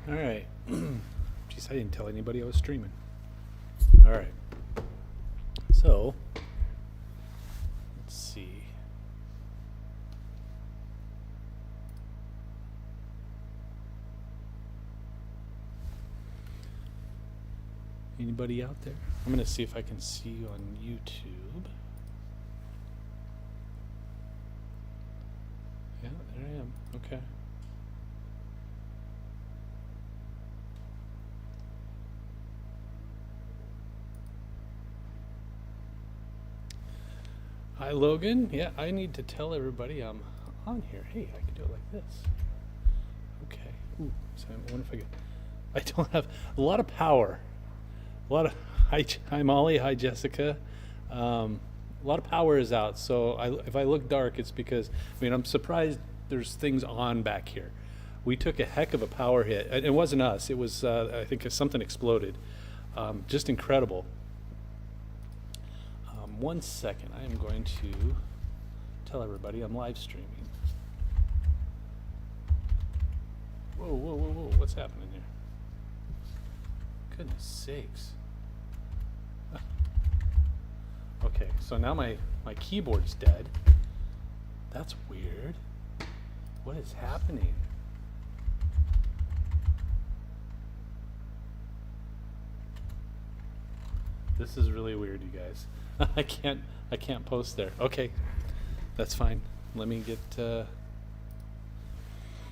All right. Jeez, I didn't tell anybody I was streaming. All right. So, let's see. Anybody out there? I'm going to see if I can see you on YouTube. Yeah, there I am. Okay. Hi, Logan. Yeah, I need to tell everybody I'm on here. Hey, I can do it like this. Okay. Ooh, so I wonder if I can. I don't have a lot of power. A lot of hi Molly, hi Jessica. A lot of power is out, so if I look dark, it's because I'm surprised there's things on back here. We took a heck of a power hit. It wasn't us. It was I think something exploded. Just incredible. 1 second. I am going to tell everybody I'm live streaming. Whoa, whoa, whoa, whoa! What's happening here? Goodness sakes. Okay, so now my keyboard's dead. That's weird. What is happening? This is really weird, you guys. I can't post there. Okay, that's fine. Let me get. All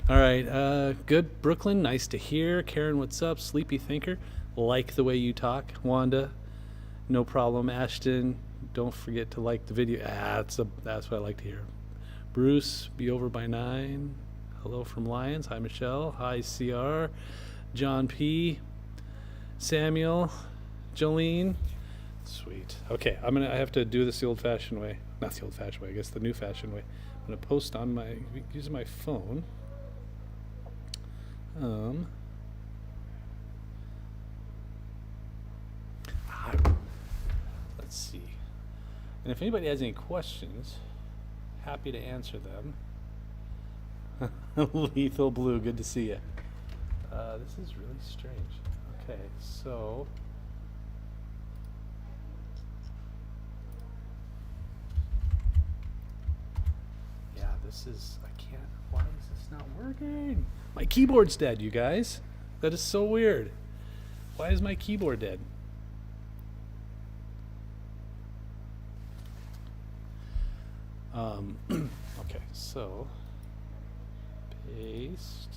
right, good, Brooklyn. Nice to hear. Karen, what's up? Sleepy Thinker, like the way you talk. Wanda, no problem. Ashton, don't forget to like the video. That's what I like to hear. Bruce, be over by 9. Hello from Lions. Hi Michelle. Hi CR. John P. Samuel. Jolene. Sweet. Okay, I have to do this the old-fashioned way. Not the old-fashioned way. I guess the new-fashioned way. I'm gonna post on using my phone. Let's see. And if anybody has any questions, happy to answer them. Lethal Blue, good to see you. This is really strange. Okay, so yeah, this is, why is this not working? My keyboard's dead, you guys. That is so weird. Why is my keyboard dead? Okay, so paste.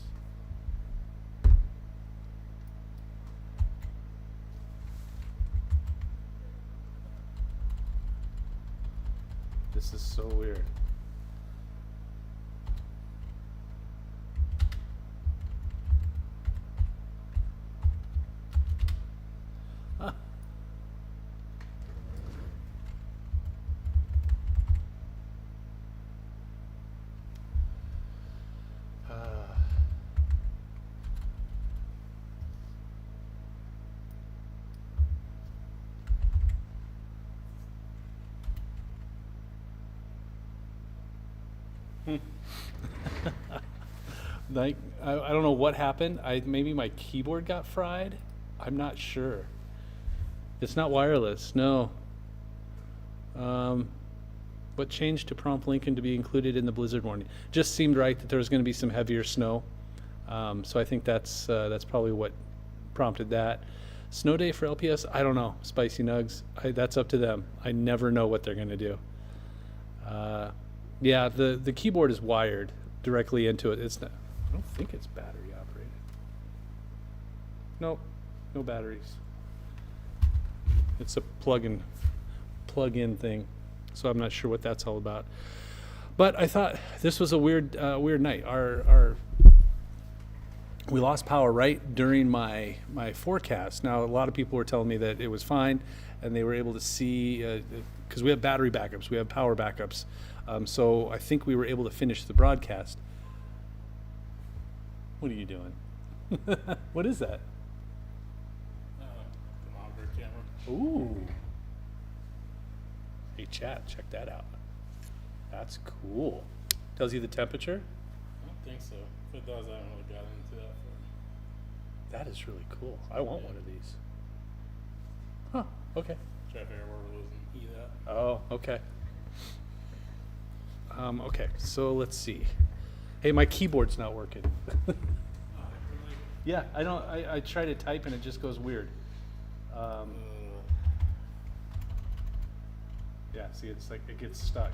This is so weird. Like, I don't know what happened. Maybe my keyboard got fried. I'm not sure. It's not wireless, no. What changed to prompt Lincoln to be included in the blizzard warning? Just seemed right that there was going to be some heavier snow. So I think that's probably what prompted that. Snow day for LPS? I don't know. Spicy Nugs. That's up to them. I never know what they're going to do. Yeah, the keyboard is wired directly into it. It's not. I don't think it's battery operated. Nope, no batteries. It's a plug-in thing, so I'm not sure what that's all about. But I thought this was a weird night. We lost power right during my forecast. Now a lot of people were telling me that it was fine, and they were able to see because we have battery backups, we have power backups. So I think we were able to finish the broadcast. What are you doing? What is that? Thermometer camera. Ooh. Hey chat, check that out. That's cool. Tells you the temperature? I don't think so. If it does, I haven't really got into that. That is really cool. I want one of these. Huh. Okay. Try to figure out where we're losing heat at. Oh, okay. Okay, so let's see. Hey, my keyboard's not working. Yeah, I don't. I try to type and it just goes weird. Yeah, see, it's like it gets stuck.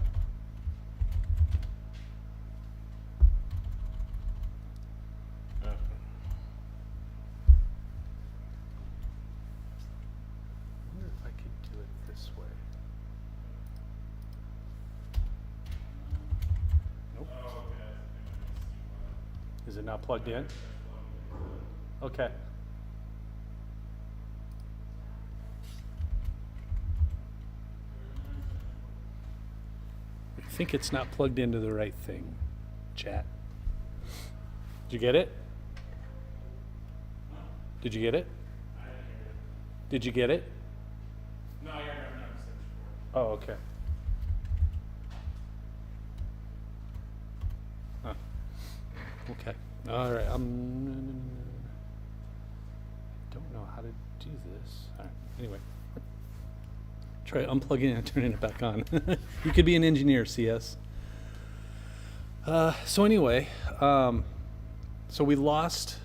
I wonder if I could do it this way. Nope. Is it not plugged in? Okay. I think it's not plugged into the right thing, chat. Did you get it? Did you get it? Did you get it? No, I got it. Oh, okay. Huh. Okay. All right. Don't know how to do this. All right. Anyway, try unplugging it and turning it back on. You could be an engineer, CS. So anyway, so we lost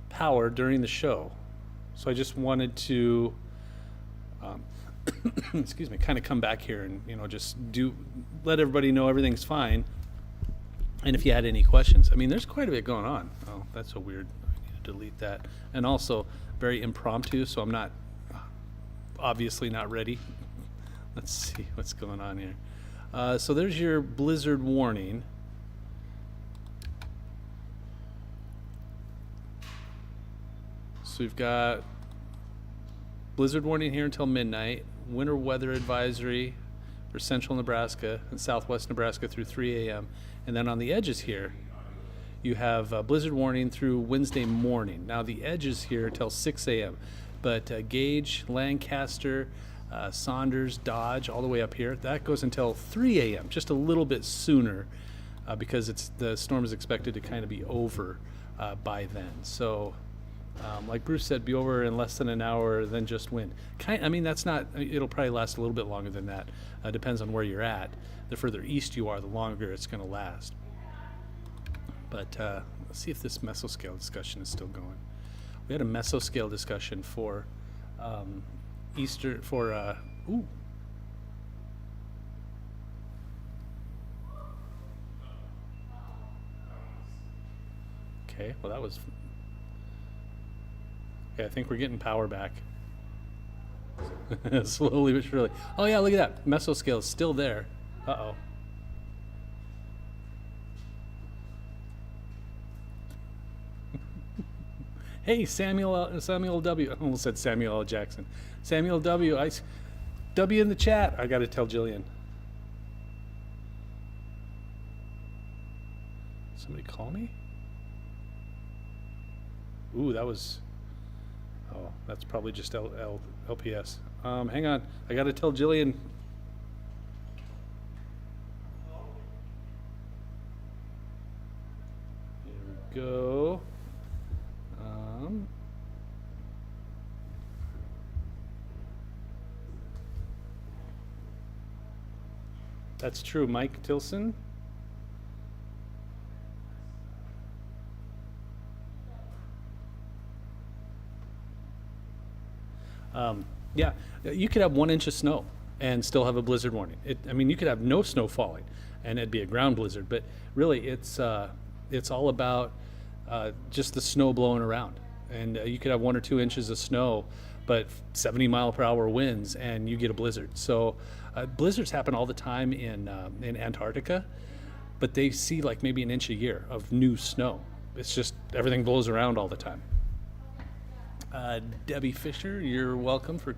power during the show. So I just wanted to, excuse me, kind of come back here and just let everybody know everything's fine. And if you had any questions, I mean, there's quite a bit going on. Oh, that's so weird. I need to delete that. And also very impromptu, so I'm not, obviously not ready. Let's see what's going on here. So there's your blizzard warning. So we've got blizzard warning here until midnight, winter weather advisory for central Nebraska and southwest Nebraska through 3 a.m. And then on the edges here, you have blizzard warning through Wednesday morning. Now the edges here till 6 a.m. But Gage, Lancaster, Saunders, Dodge, all the way up here, that goes until 3 a.m., just a little bit sooner because the storm is expected to kind of be over by then. So like Bruce said, be over in less than an hour, then just wind. I mean, that's not, it'll probably last a little bit longer than that. Depends on where you're at. The further east you are, the longer it's going to last. But let's see if this mesoscale discussion is still going. We had a mesoscale discussion for ooh. Okay, well that was, okay, I think we're getting power back. Slowly but surely. Oh yeah, look at that. Mesoscale is still there. Uh-oh. Hey, Samuel W. I almost said Samuel L. Jackson. Samuel W. W in the chat. I got to tell Jillian. Somebody call me? Ooh, that was. Oh, that's probably just LPS. Hang on. I got to tell Jillian. Here we go. That's true, Mike Tilson. Yeah, you could have 1 inch of snow and still have a blizzard warning. I mean, you could have no snow falling and it'd be a ground blizzard, but really it's all about just the snow blowing around. And you could have 1 or 2 inches of snow, but 70-mile-per-hour winds, and you get a blizzard. So blizzards happen all the time in Antarctica, but they see like maybe an inch a year of new snow. It's just everything blows around all the time. Debbie Fisher, you're welcome for.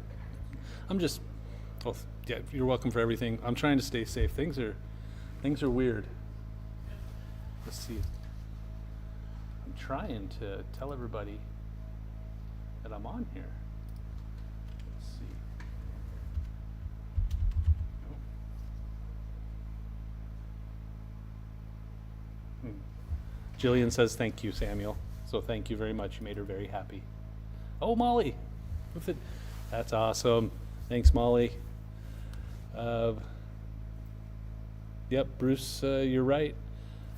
Yeah, you're welcome for everything. I'm trying to stay safe. Things are weird. Let's see. I'm trying to tell everybody that I'm on here. Let's see. Jillian says thank you, Samuel. So thank you very much. You made her very happy. Oh, Molly, with it. That's awesome. Thanks, Molly. Yep, Bruce, you're right.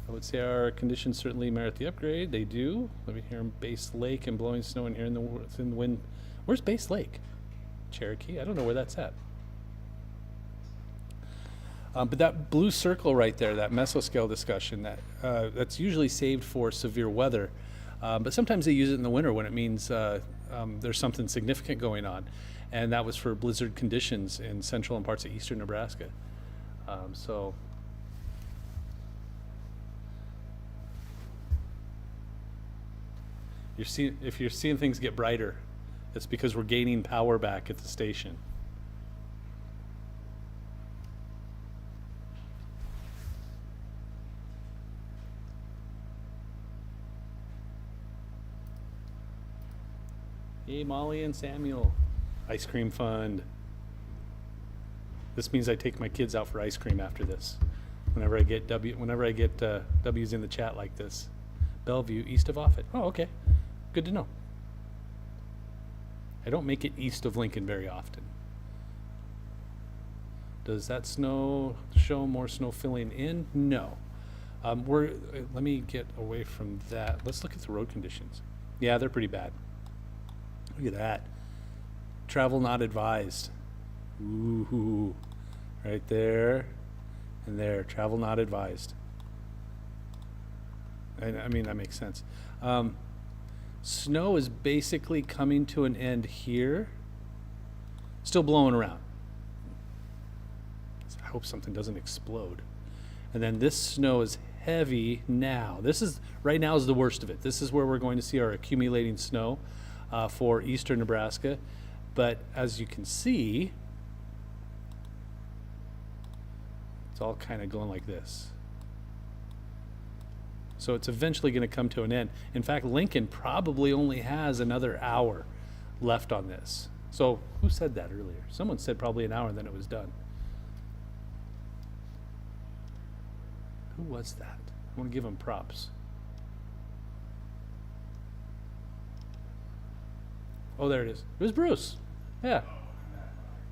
I would say our conditions certainly merit the upgrade. They do. Let me hear 'em. Base Lake and blowing snow in here in the wind. Where's Base Lake? Cherokee? I don't know where that's at. But that blue circle right there, that mesoscale discussion, that's usually saved for severe weather. But sometimes they use it in the winter when it means there's something significant going on. And that was for blizzard conditions in central and parts of eastern Nebraska. So if you're seeing things get brighter, it's because we're gaining power back at the station. Hey, Molly and Samuel. Ice cream fund. This means I take my kids out for ice cream after this. Whenever I get W's in the chat like this. Bellevue, east of Offutt. Oh, okay. Good to know. I don't make it east of Lincoln very often. Does that snow show more snow filling in? No. Let me get away from that. Let's look at the road conditions. Yeah, they're pretty bad. Look at that. Travel not advised. Ooh, right there and there. Travel not advised. I mean, that makes sense. Snow is basically coming to an end here. Still blowing around. I hope something doesn't explode. And then this snow is heavy now. Right now is the worst of it. This is where we're going to see our accumulating snow for eastern Nebraska. But as you can see, it's all kind of going like this. So it's eventually going to come to an end. In fact, Lincoln probably only has another hour left on this. So who said that earlier? Someone said probably an hour and then it was done. Who was that? I want to give him props. Oh, there it is. It was Bruce. Yeah.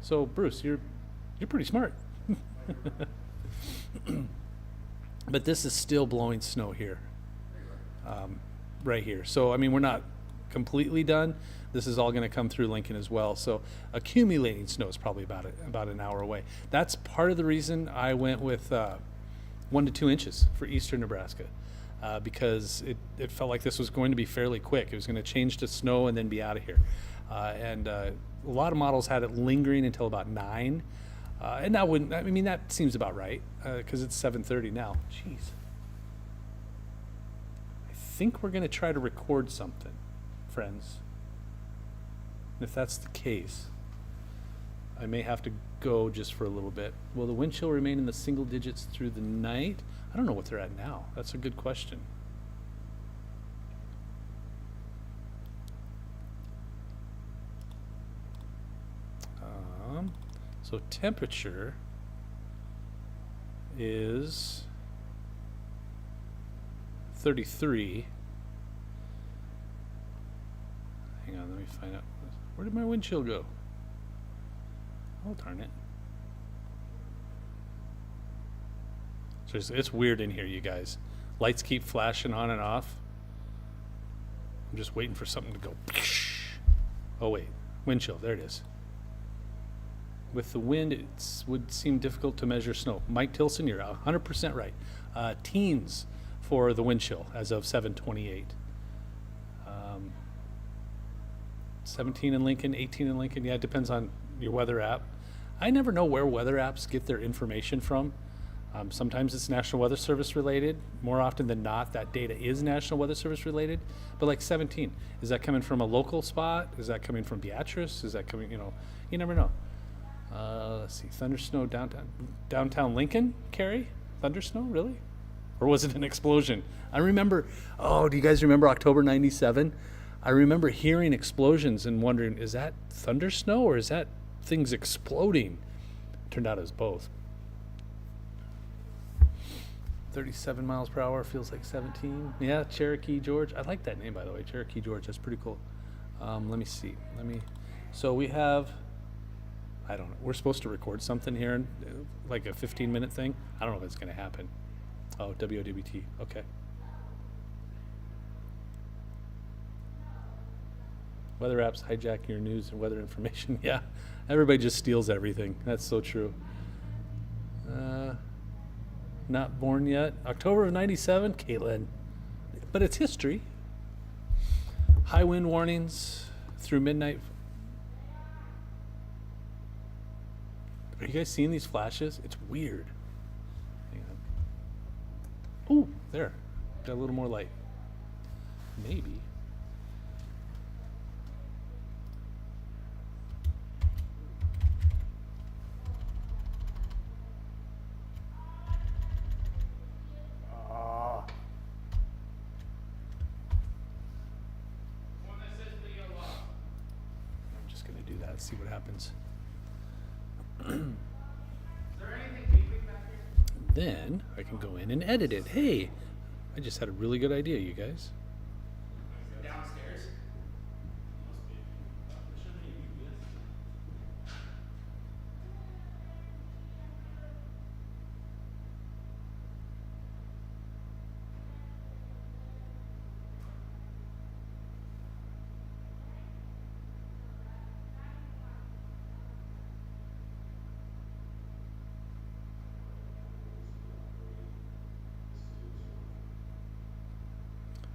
So Bruce, you're pretty smart. But this is still blowing snow here, right here. So I mean, we're not completely done. This is all going to come through Lincoln as well. So accumulating snow is probably about an hour away. That's part of the reason I went with 1 to 2 inches for eastern Nebraska, because it felt like this was going to be fairly quick. It was going to change to snow and then be out of here. And a lot of models had it lingering until about 9. And that seems about right, because it's 7:30 now. Jeez. I think we're going to try to record something, friends. And if that's the case, I may have to go just for a little bit. Will the wind chill remain in the single digits through the night? I don't know what they're at now. That's a good question. So temperature is 33. Hang on, let me find out. Where did my wind chill go? Oh, darn it. So it's weird in here, you guys. Lights keep flashing on and off. I'm just waiting for something to go. Oh, wait. Wind chill. There it is. With the wind, it would seem difficult to measure snow. Mike Tilson, you're 100% right. Teens for the wind chill as of 7:28. 17 in Lincoln, 18 in Lincoln. Yeah, it depends on your weather app. I never know where weather apps get their information from. Sometimes it's National Weather Service related. More often than not, that data is National Weather Service related. But like 17, is that coming from a local spot? Is that coming from Beatrice? Is that coming, you never know. Let's see, thunder snow downtown Lincoln, Carrie? Thunder snow, really? Or was it an explosion? I remember, do you guys remember October 97? I remember hearing explosions and wondering, is that thunder snow or is that things exploding? Turned out it was both. 37 miles per hour feels like 17. Yeah, Cherokee George. I like that name, by the way. Cherokee George. That's pretty cool. Let me see. So we have, I don't know. We're supposed to record something here, like a 15-minute thing. I don't know if it's going to happen. Oh, WOWT. Okay. Weather apps hijack your news and weather information. Yeah, everybody just steals everything. That's so true. Not born yet. October of 97, Caitlin. But it's history. High wind warnings through midnight. Are you guys seeing these flashes? It's weird. Hang on. Ooh, there. Got a little more light. Maybe. See what happens. Then I can go in and edit it. Hey, I just had a really good idea, you guys. Downstairs.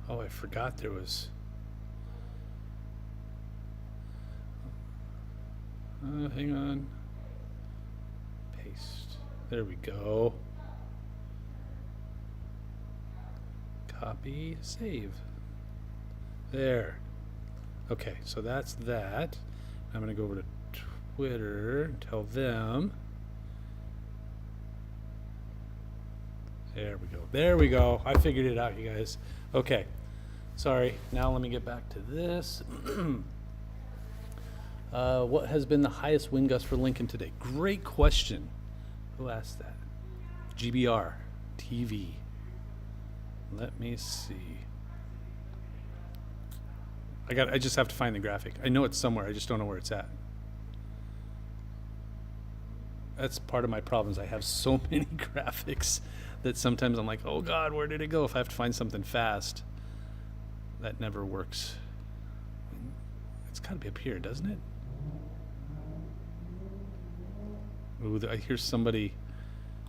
Oh, I forgot there was. Hang on. Paste. There we go. Copy, save. There. Okay, so that's that. I'm going to go over to Twitter and tell them. There we go. There we go. I figured it out, you guys. Okay. Sorry. Now let me get back to this. What has been the highest wind gust for Lincoln today? Great question. Who asked that? GBR TV. Let me see. I just have to find the graphic. I know it's somewhere. I just don't know where it's at. That's part of my problems. I have so many graphics that sometimes I'm like, oh God, where did it go? If I have to find something fast, that never works. It's got to be up here, doesn't it? Ooh, I hear somebody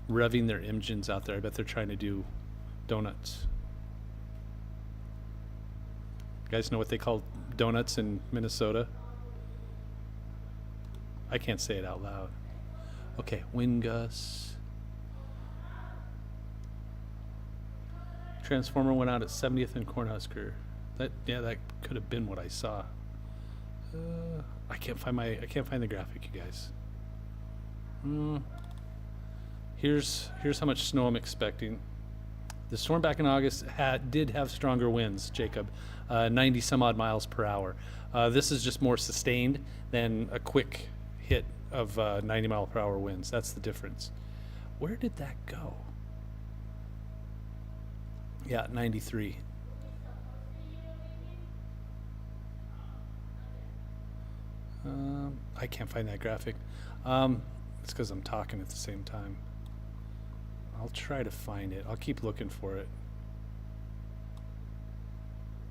revving their engines out there. I bet they're trying to do donuts. You guys know what they call donuts in Minnesota? I can't say it out loud. Okay, wind gusts. Transformer went out at 70th and Cornhusker. That could have been what I saw. I can't find the graphic, you guys. Here's how much snow I'm expecting. The storm back in August did have stronger winds, Jacob, 90 some odd miles per hour. This is just more sustained than a quick hit of 90 mile per hour winds. That's the difference. Where did that go? Yeah, 93. I can't find that graphic. It's because I'm talking at the same time. I'll try to find it. I'll keep looking for it.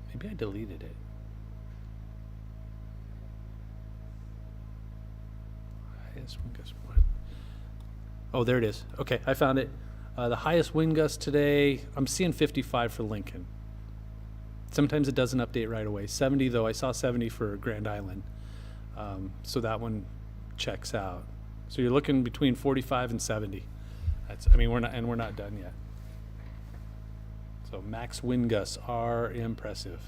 Maybe I deleted it. Highest wind gust. What? Oh, there it is. Okay, I found it. The highest wind gust today, I'm seeing 55 for Lincoln. Sometimes it doesn't update right away. 70 though, I saw 70 for Grand Island. So that one checks out. So you're looking between 45 and 70. We're not done yet. So max wind gusts are impressive.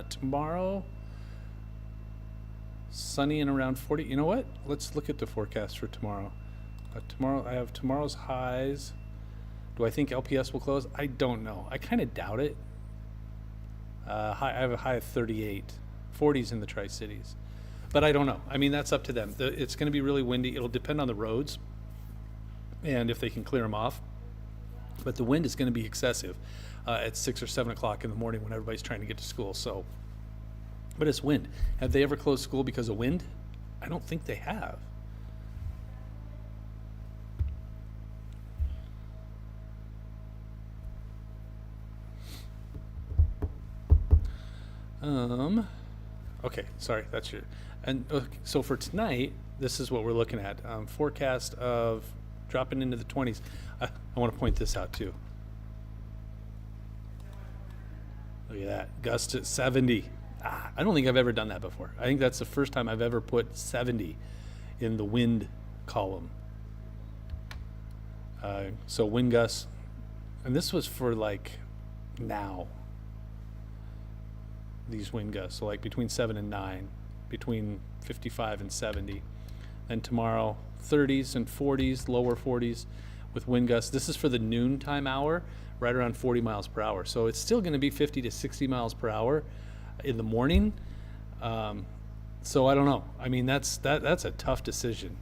Tomorrow, sunny and around 40. You know what? Let's look at the forecast for tomorrow. Tomorrow, I have tomorrow's highs. Do I think LPS will close? I don't know. I kind of doubt it. I have a high of 38. 40s in the Tri-Cities. But I don't know. I mean, that's up to them. It's going to be really windy. It'll depend on the roads and if they can clear them off. But the wind is going to be excessive at 6 or 7 o'clock in the morning when everybody's trying to get to school. So, but it's wind. Have they ever closed school because of wind? I don't think they have. Okay, sorry, that's your, and so for tonight, this is what we're looking at. Forecast of dropping into the 20s. I want to point this out too. Look at that, gust at 70. I don't think I've ever done that before. I think that's the first time I've ever put 70 in the wind column. So wind gusts, and this was for like now. These wind gusts, so like between 7 and 9, between 55 and 70. And tomorrow, 30s and 40s, lower 40s with wind gusts. This is for the noontime hour, right around 40 miles per hour. So it's still going to be 50 to 60 miles per hour in the morning. So I don't know. I mean, that's a tough decision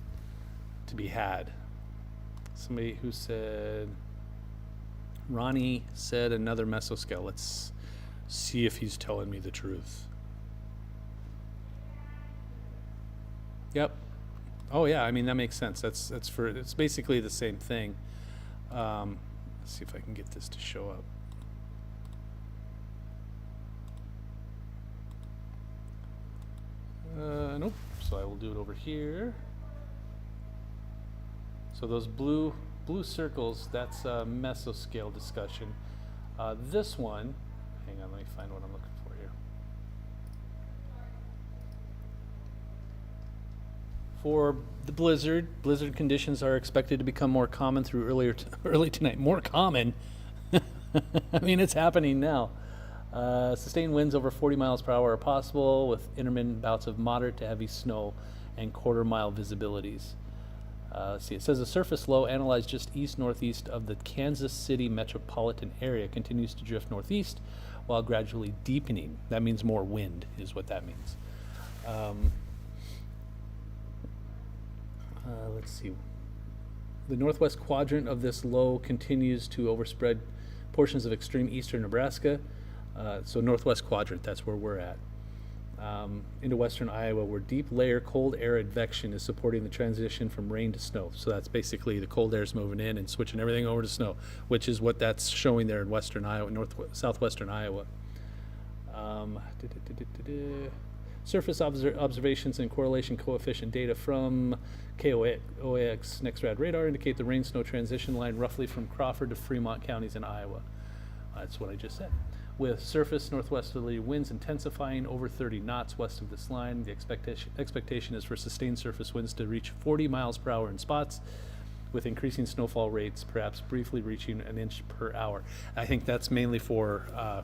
to be had. Somebody who said, Ronnie said another mesoscale. Let's see if he's telling me the truth. Yep. Oh yeah, I mean that makes sense. It's basically the same thing. Let's see if I can get this to show up. Nope. So I will do it over here. So those blue circles, that's a mesoscale discussion. This one, hang on, let me find what I'm looking for here. For the blizzard conditions are expected to become more common through early tonight. More common? I mean, it's happening now. Sustained winds over 40 miles per hour are possible with intermittent bouts of moderate to heavy snow and quarter-mile visibilities. Let's see, it says a surface low analyzed just east-northeast of the Kansas City metropolitan area continues to drift northeast while gradually deepening. That means more wind is what that means. Let's see. The northwest quadrant of this low continues to overspread portions of extreme eastern Nebraska. So northwest quadrant, that's where we're at. Into western Iowa, where deep layer cold air advection is supporting the transition from rain to snow. So that's basically the cold air is moving in and switching everything over to snow, which is what that's showing there in western Iowa, southwestern Iowa. Surface observations and correlation coefficient data from KOAX NextRad radar indicate the rain-snow transition line roughly from Crawford to Fremont counties in Iowa. That's what I just said. With surface northwesterly winds intensifying over 30 knots west of this line, the expectation is for sustained surface winds to reach 40 miles per hour in spots, with increasing snowfall rates perhaps briefly reaching an inch per hour. I think that's mainly for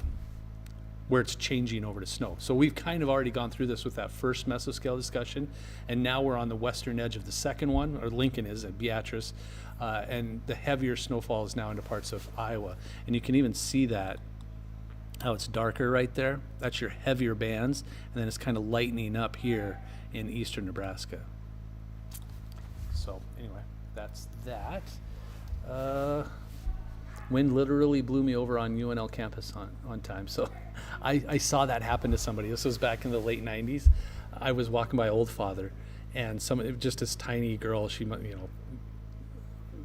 where it's changing over to snow. So we've kind of already gone through this with that first mesoscale discussion, and now we're on the western edge of the second one, or Lincoln is at Beatrice, and the heavier snowfall is now into parts of Iowa. And you can even see that, how it's darker right there. That's your heavier bands, and then it's kind of lightening up here in eastern Nebraska. So anyway, that's that. Wind literally blew me over on UNL campus on time. So I saw that happen to somebody. This was back in the late 90s. I was walking by Old Father, and just this tiny girl, she,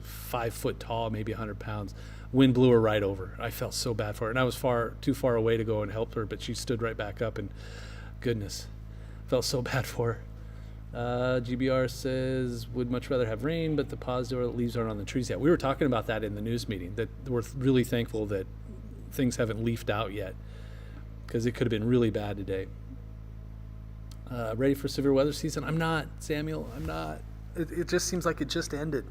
5 foot tall, maybe 100 pounds. Wind blew her right over. I felt so bad for her. And I was too far away to go and help her, but she stood right back up, and goodness, felt so bad for her. GBR says, would much rather have rain, but the positive leaves aren't on the trees yet. We were talking about that in the news meeting, that we're really thankful that things haven't leafed out yet, because it could have been really bad today. Ready for severe weather season? I'm not, Samuel. I'm not. It just seems like it just ended.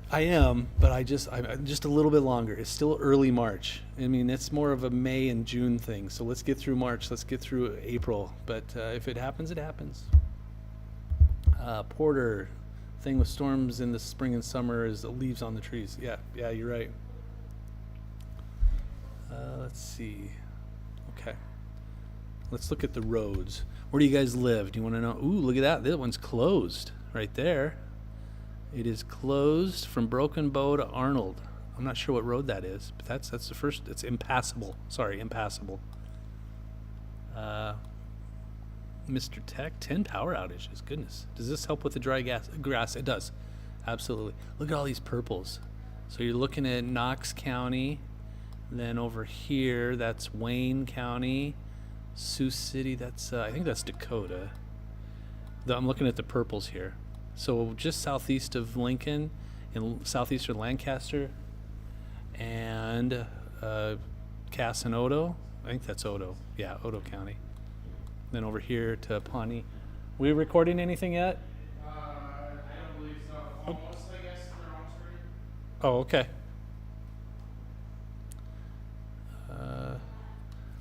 I am, but I'm just a little bit longer. It's still early March. I mean, it's more of a May and June thing. So let's get through March. Let's get through April. But if it happens, it happens. Porter, thing with storms in the spring and summer is the leaves on the trees. Yeah, you're right. Let's see. Okay. Let's look at the roads. Where do you guys live? Do you want to know? Ooh, look at that. That one's closed right there. It is closed from Broken Bow to Arnold. I'm not sure what road that is, but that's the first. It's impassable. Sorry, impassable. Mr. Tech, 10 power outages. Goodness. Does this help with the dry grass? It does. Absolutely. Look at all these purples. So you're looking at Knox County. Then over here, that's Wayne County. Sioux City, that's I think that's Dakota. I'm looking at the purples here. So just southeast of Lincoln, in southeastern Lancaster, and Cass and Odo. I think that's Odo. Yeah, Odo County. Then over here to Pawnee. We recording anything yet? I don't believe so. Almost, I guess. They're almost ready. Oh, okay.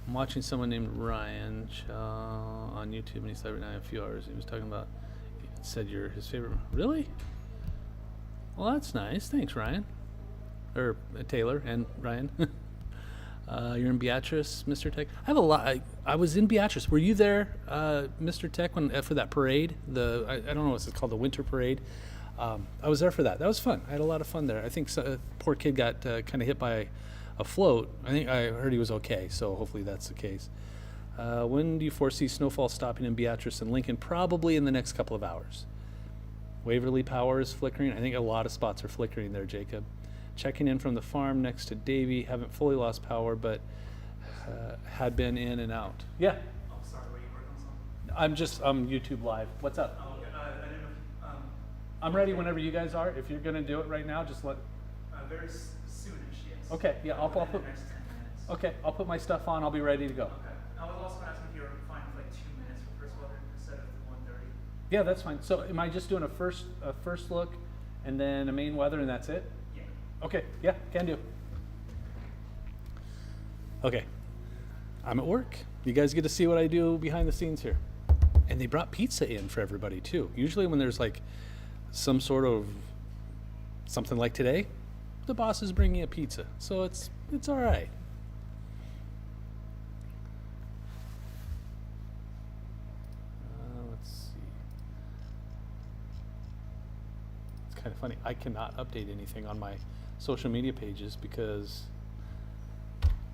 I'm watching someone named Ryan on YouTube, and he said right now a few hours. He was talking about. He said you're his favorite. Really? Well, that's nice. Thanks, Ryan. Or Taylor and Ryan. You're in Beatrice, Mr. Tech. I have a lot. I was in Beatrice. Were you there, Mr. Tech, when for that parade? I don't know what it's called, the winter parade. I was there for that. That was fun. I had a lot of fun there. I think poor kid got kind of hit by a float. I heard he was okay, so hopefully that's the case. When do you foresee snowfall stopping in Beatrice and Lincoln? Probably in the next couple of hours. Waverly Power is flickering. I think a lot of spots are flickering there, Jacob. Checking in from the farm next to Davy. Haven't fully lost power, but had been in and out. Yeah. Oh, sorry. Were you working on something? I'm YouTube Live. What's up? Oh, okay. I didn't know. I'm ready whenever you guys are. If you're going to do it right now, just let... Very soonish, yes. Okay, yeah, I'll put... the next 10 minutes. Okay, I'll put my stuff on. I'll be ready to go. Okay. I was also asking if you were fine with like 2 minutes for first weather instead of the 1:30. Yeah, that's fine. So am I just doing a first look and then a main weather and that's it? Yeah. Okay, yeah, can do. Okay, I'm at work. You guys get to see what I do behind the scenes here. And they brought pizza in for everybody too. Usually when there's like some sort of something like today, the boss is bringing a pizza. So it's all right. Let's see. It's kind of funny. I cannot update anything on my social media pages because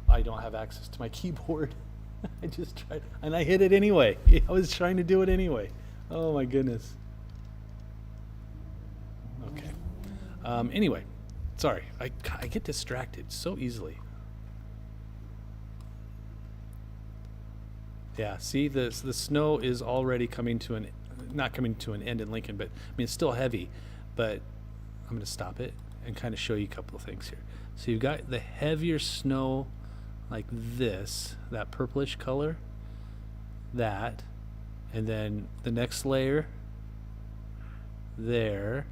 I don't have access to my keyboard. I just tried, and I hit it anyway. I was trying to do it anyway. Oh my goodness. Okay. Anyway, sorry. I get distracted so easily. Yeah, see, the snow is already coming to not coming to an end in Lincoln, but I mean, it's still heavy, but I'm going to stop it and kind of show you a couple of things here. So you've got the heavier snow like this, that purplish color, that, and then the next layer there.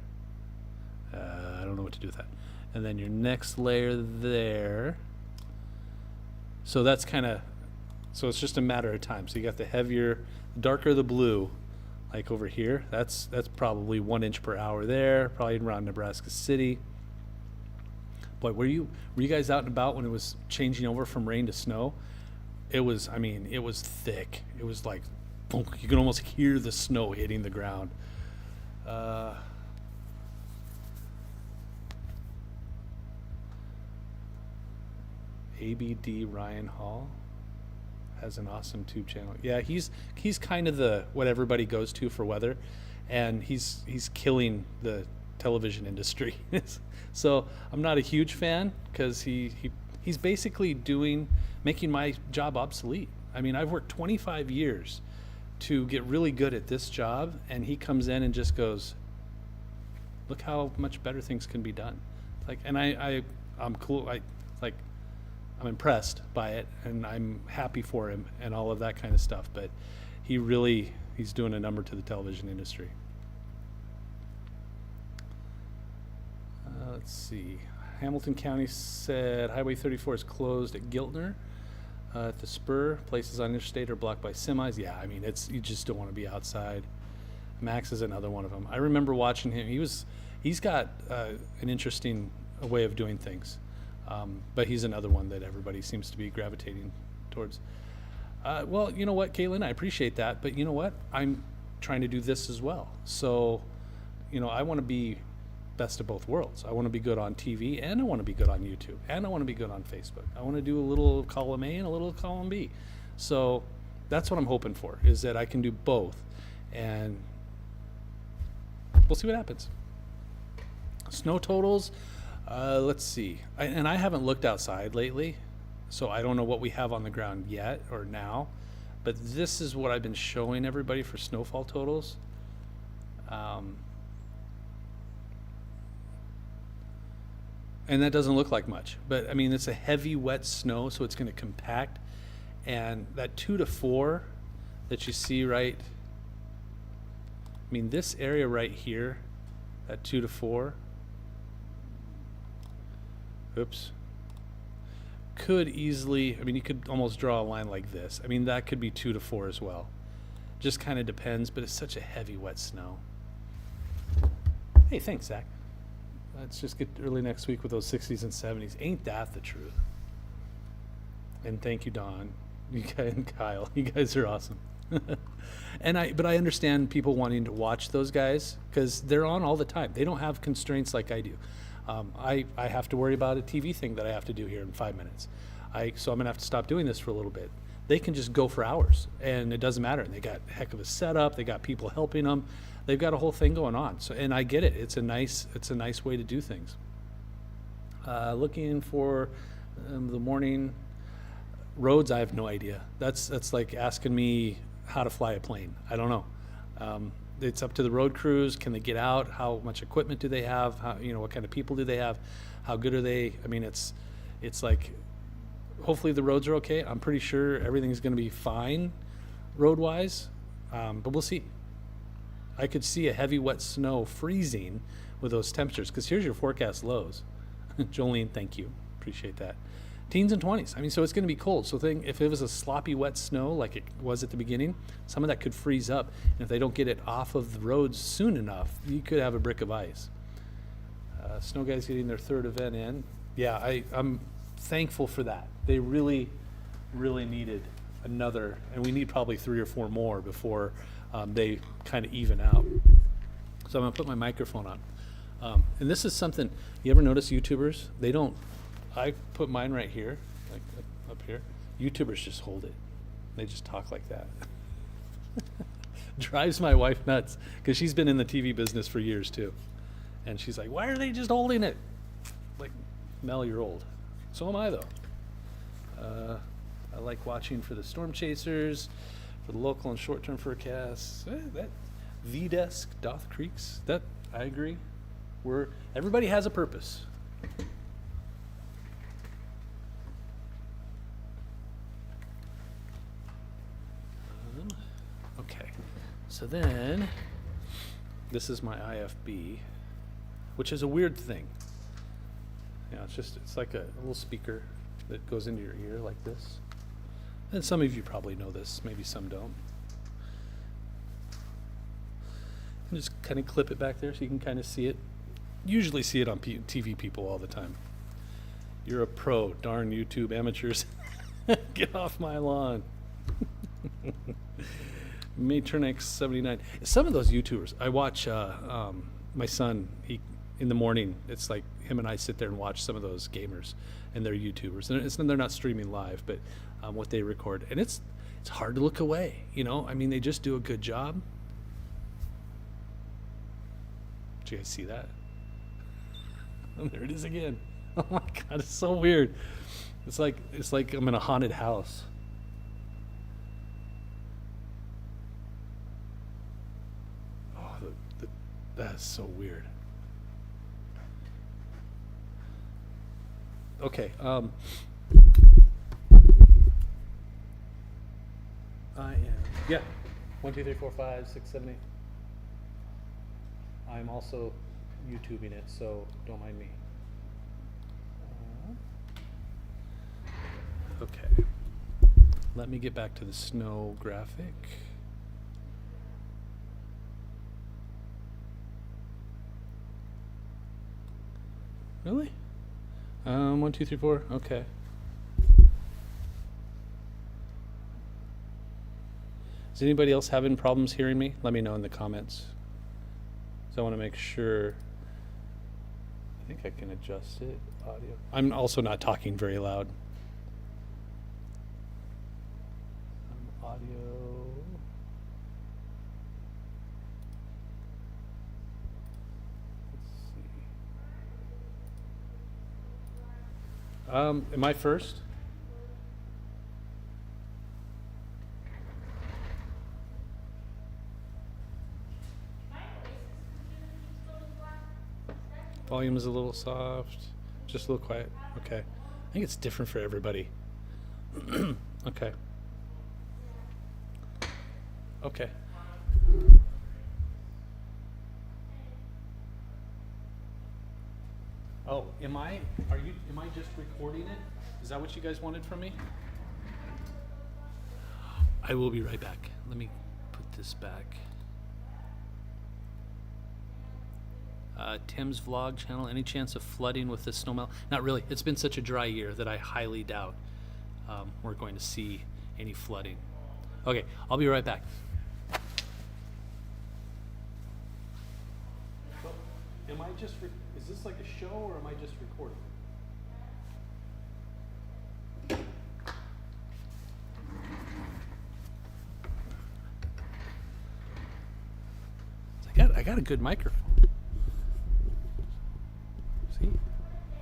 I don't know what to do with that. And then your next layer there. So that's kind of, so it's just a matter of time. So you got the heavier, darker the blue, like over here. That's probably 1 inch per hour there, probably around Nebraska City. Boy, were you guys out and about when it was changing over from rain to snow? It was, I mean, it was thick. It was like, boom, you can almost hear the snow hitting the ground. ABD Ryan Hall has an awesome tube channel. Yeah, he's kind of the what everybody goes to for weather, and he's killing the television industry. So I'm not a huge fan because he's basically making my job obsolete. I mean, I've worked 25 years to get really good at this job, and he comes in and just goes, look how much better things can be done. Like, and I'm cool. I'm impressed by it, and I'm happy for him and all of that kind of stuff. But he's doing a number to the television industry. Let's see. Hamilton County said Highway 34 is closed at Giltner. At the spur, places on interstate are blocked by semis. Yeah, I mean, you just don't want to be outside. Max is another one of them. I remember watching him. He's got an interesting way of doing things. But he's another one that everybody seems to be gravitating towards. Well, you know what, Caitlin, I appreciate that, but you know what? I'm trying to do this as well. So, I want to be best of both worlds. I want to be good on TV, and I want to be good on YouTube, and I want to be good on Facebook. I want to do a little column A and a little column B. So that's what I'm hoping for, is that I can do both, and we'll see what happens. Snow totals, let's see. And I haven't looked outside lately, so I don't know what we have on the ground yet or now, but this is what I've been showing everybody for snowfall totals. And that doesn't look like much, but I mean, it's a heavy wet snow, so it's going to compact, and that 2 to 4 that you see right, I mean, this area right here, that 2 to 4, oops, could easily, I mean, you could almost draw a line like this. I mean, that could be 2 to 4 as well. Just kind of depends, but it's such a heavy wet snow. Hey, thanks, Zach. Let's just get early next week with those 60s and 70s. Ain't that the truth? And thank you, Don, you guys, and Kyle. You guys are awesome. But I understand people wanting to watch those guys because they're on all the time. They don't have constraints like I do. I have to worry about a TV thing that I have to do here in 5 minutes. So I'm gonna have to stop doing this for a little bit. They can just go for hours, and it doesn't matter. And they got a heck of a setup. They got people helping them. They've got a whole thing going on. So, and I get it. It's a nice way to do things. Looking for the morning roads. I have no idea. That's like asking me how to fly a plane. I don't know. It's up to the road crews. Can they get out? How much equipment do they have? How, what kind of people do they have? How good are they? I mean, it's like, hopefully the roads are okay. I'm pretty sure everything's going to be fine road-wise, but we'll see. I could see a heavy wet snow freezing with those temperatures, because here's your forecast lows. Jolene, thank you. Appreciate that. Teens and 20s. I mean, so it's going to be cold. So if it was a sloppy wet snow like it was at the beginning, some of that could freeze up. And if they don't get it off of the roads soon enough, you could have a brick of ice. Snow guys getting their third event in. Yeah, I'm thankful for that. They really, really needed another, and we need probably 3 or 4 more before they kind of even out. So I'm going to put my microphone on. And this is something, you ever notice YouTubers? They don't, I put mine right here, like up here. YouTubers just hold it. They just talk like that. Drives my wife nuts, because she's been in the TV business for years too. And she's like, why are they just holding it? Like, Mel, you're old. So am I, though. I like watching for the storm chasers, for the local and short-term forecasts. That V-Desk, Doth Creeks, that, I agree. Everybody has a purpose. Okay, so then, this is my IFB, which is a weird thing. It's like a little speaker that goes into your ear like this. And some of you probably know this, maybe some don't. And just kind of clip it back there so you can kind of see it. Usually see it on TV people all the time. You're a pro, darn YouTube amateurs. Get off my lawn. Matronix 79. Some of those YouTubers, I watch my son, in the morning, it's like him and I sit there and watch some of those gamers, and they're YouTubers. And they're not streaming live, but what they record. And it's hard to look away, I mean, they just do a good job. Did you guys see that? Oh, there it is again. Oh my God, it's so weird. It's like I'm in a haunted house. Oh, that's so weird. Okay. I am. Yeah. 1, 2, 3, 4, 5, 6, 7, 8. I'm also YouTubing it, so don't mind me. Okay. Let me get back to the snow graphic. Really? 1, 2, 3, 4. Okay. Is anybody else having problems hearing me? Let me know in the comments. So I want to make sure. I think I can adjust it. Audio. I'm also not talking very loud. Audio. Let's see. Am I first? Volume is a little soft, just a little quiet. Okay. I think it's different for everybody. Okay. Okay. Oh, am I just recording it? Is that what you guys wanted from me? I will be right back. Let me put this back. Tim's vlog channel, any chance of flooding with the snowmelt? Not really. It's been such a dry year that I highly doubt we're going to see any flooding. Okay, I'll be right back. So, am I just, is this like a show or am I just recording? I got a good microphone. See?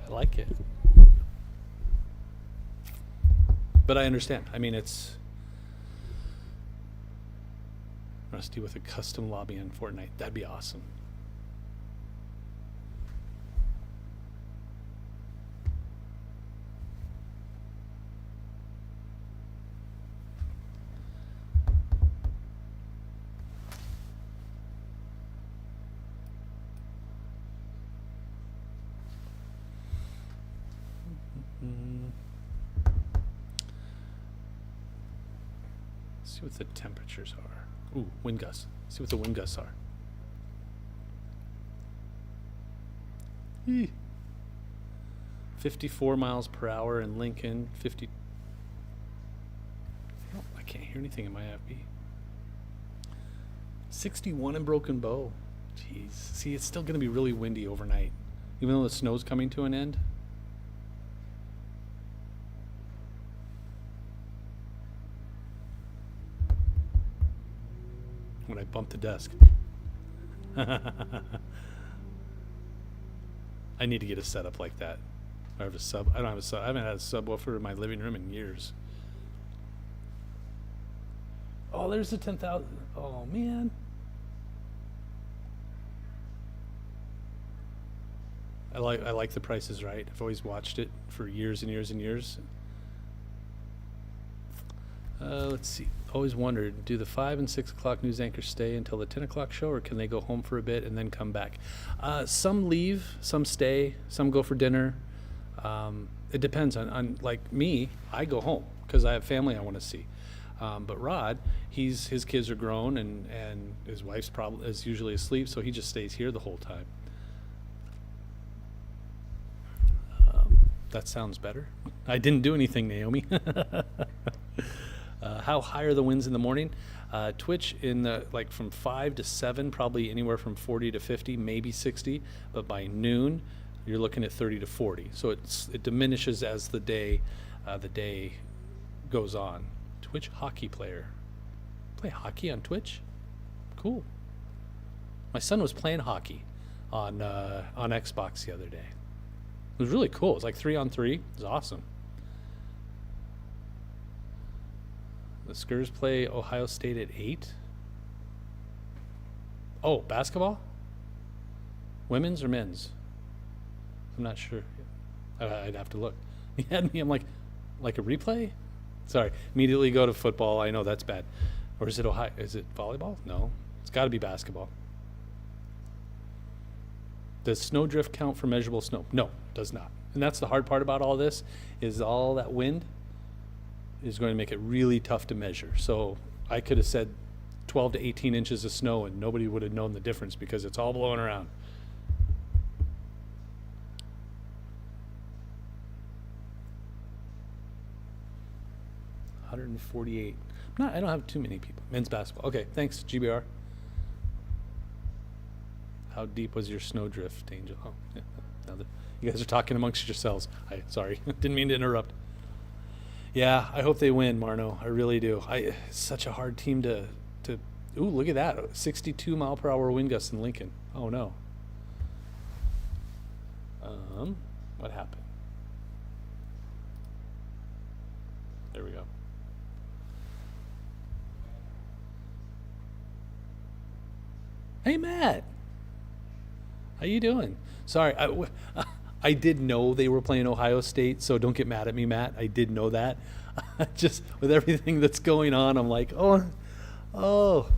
I like it. But I understand. I mean, it's Rusty with a custom lobby in Fortnite. That'd be awesome. See what the temperatures are. Ooh, wind gusts. See what the wind gusts are. 54 miles per hour in Lincoln. 50. Oh, I can't hear anything in my FB. 61 in Broken Bow. Jeez. See, it's still going to be really windy overnight, even though the snow's coming to an end. When I bump the desk. I need to get a setup like that. I have a sub. I don't have a sub. I haven't had a subwoofer in my living room in years. Oh, there's the 10,000. Oh man. I like The Price is Right. I've always watched it for years and years and years. Let's see. Always wondered, do the 5 and 6 o'clock news anchors stay until the 10 o'clock show, or can they go home for a bit and then come back? Some leave, some stay, some go for dinner. It depends on like me, I go home because I have family I want to see. But Rod, his kids are grown and his wife's is usually asleep, so he just stays here the whole time. That sounds better. I didn't do anything, Naomi. How high are the winds in the morning? Twitch in the from 5 to 7, probably anywhere from 40 to 50, maybe 60. But by noon, you're looking at 30 to 40. So it diminishes as the day goes on. Twitch hockey player. Play hockey on Twitch? Cool. My son was playing hockey on Xbox the other day. It was really cool. It was like 3-on-3. It was awesome. The Skurs play Ohio State at 8. Oh, basketball? Women's or men's? I'm not sure. I'd have to look. You had me. I'm like a replay? Sorry. Immediately go to football. I know that's bad. Or is it Ohio? Is it volleyball? No. It's got to be basketball. Does snowdrift count for measurable snow? No, it does not. And that's the hard part about all this, is all that wind is going to make it really tough to measure. So I could have said 12 to 18 inches of snow and nobody would have known the difference because it's all blowing around. 148. I don't have too many people. Men's basketball. Okay, thanks, GBR. How deep was your snowdrift, Angel? Oh, yeah. Now that you guys are talking amongst yourselves. Sorry, didn't mean to interrupt. Yeah, I hope they win, Marno. I really do. It's such a hard team to. Ooh, look at that! 62 mile per hour wind gusts in Lincoln. Oh no. What happened? There we go. Hey, Matt. How you doing? Sorry, I did know they were playing Ohio State, so don't get mad at me, Matt. I did know that. Just with everything that's going on, I'm like, oh,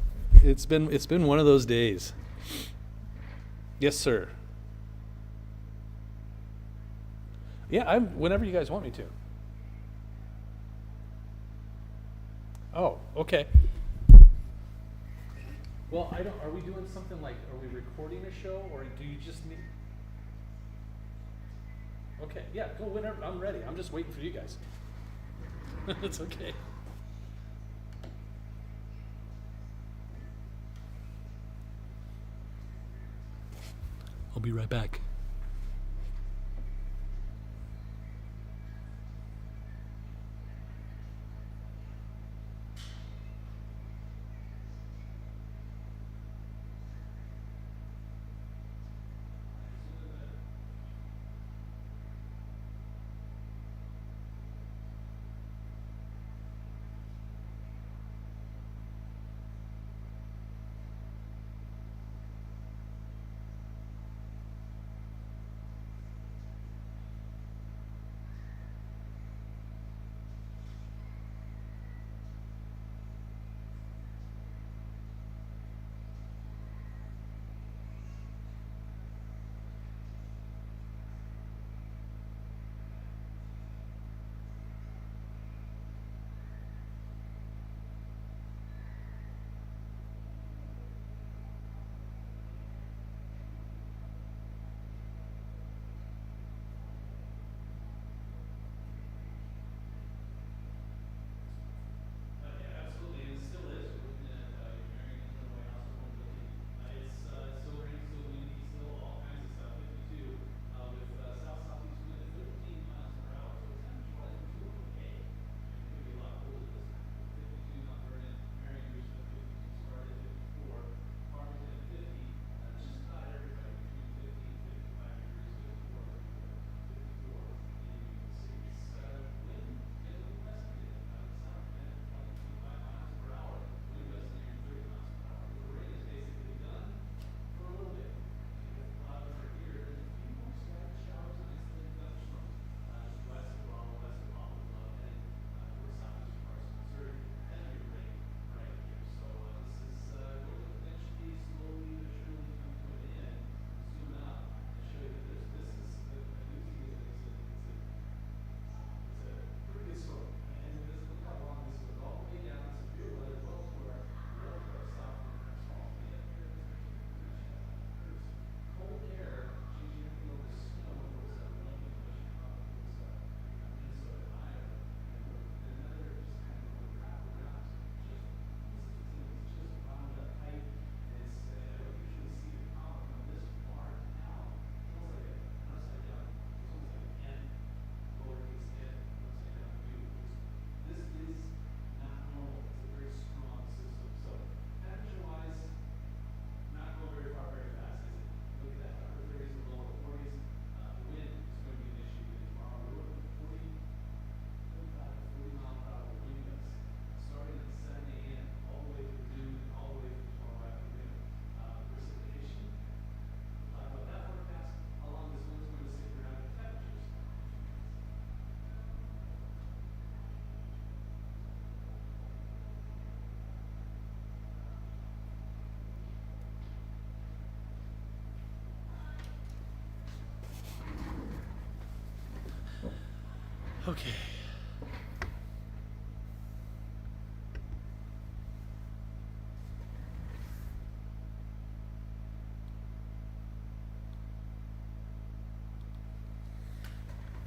it's been one of those days. Yes, sir. Yeah, whenever you guys want me to. Oh, okay. Well, are we doing something like, are we recording a show, or do you just need? Okay, yeah, go whenever. I'm ready. I'm just waiting for you guys. It's okay. I'll be right back. Okay.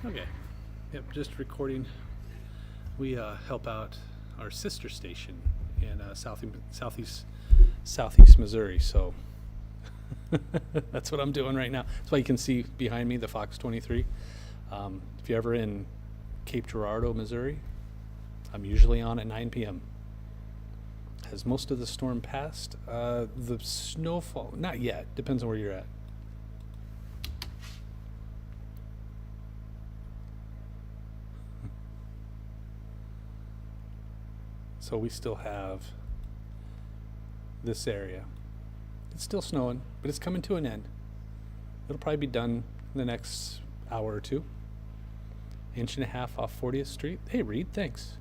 Okay. Yep, just recording. We help out our sister station in southeast Missouri. So that's what I'm doing right now. That's why you can see behind me the Fox 23. If you're ever in Cape Girardeau, Missouri, I'm usually on at 9 p.m. Has most of the storm passed? The snowfall, not yet. Depends on where you're at. So we still have this area. It's still snowing, but it's coming to an end. It'll probably be done in the next hour or two. 1.5 inches off 40th Street. Hey, Reed, thanks.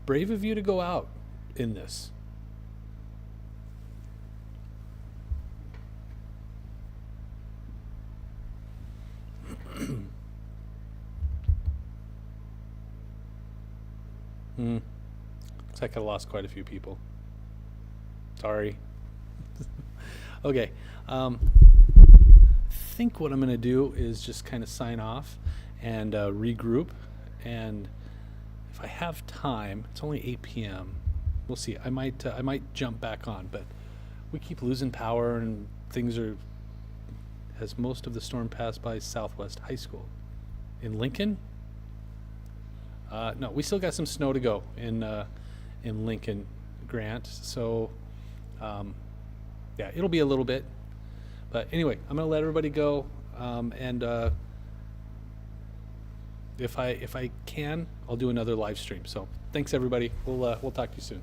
Brave of you to go out in this. Looks like I lost quite a few people. Sorry. Okay. Think what I'm going to do is just kind of sign off and regroup. And if I have time, it's only 8 p.m. We'll see. I might jump back on, but we keep losing power and things are. Has most of the storm passed by Southwest High School in Lincoln? No, we still got some snow to go in Lincoln, Grant. So, yeah, it'll be a little bit. But anyway, I'm gonna let everybody go, and if I can, I'll do another live stream. So thanks everybody. We'll talk to you soon.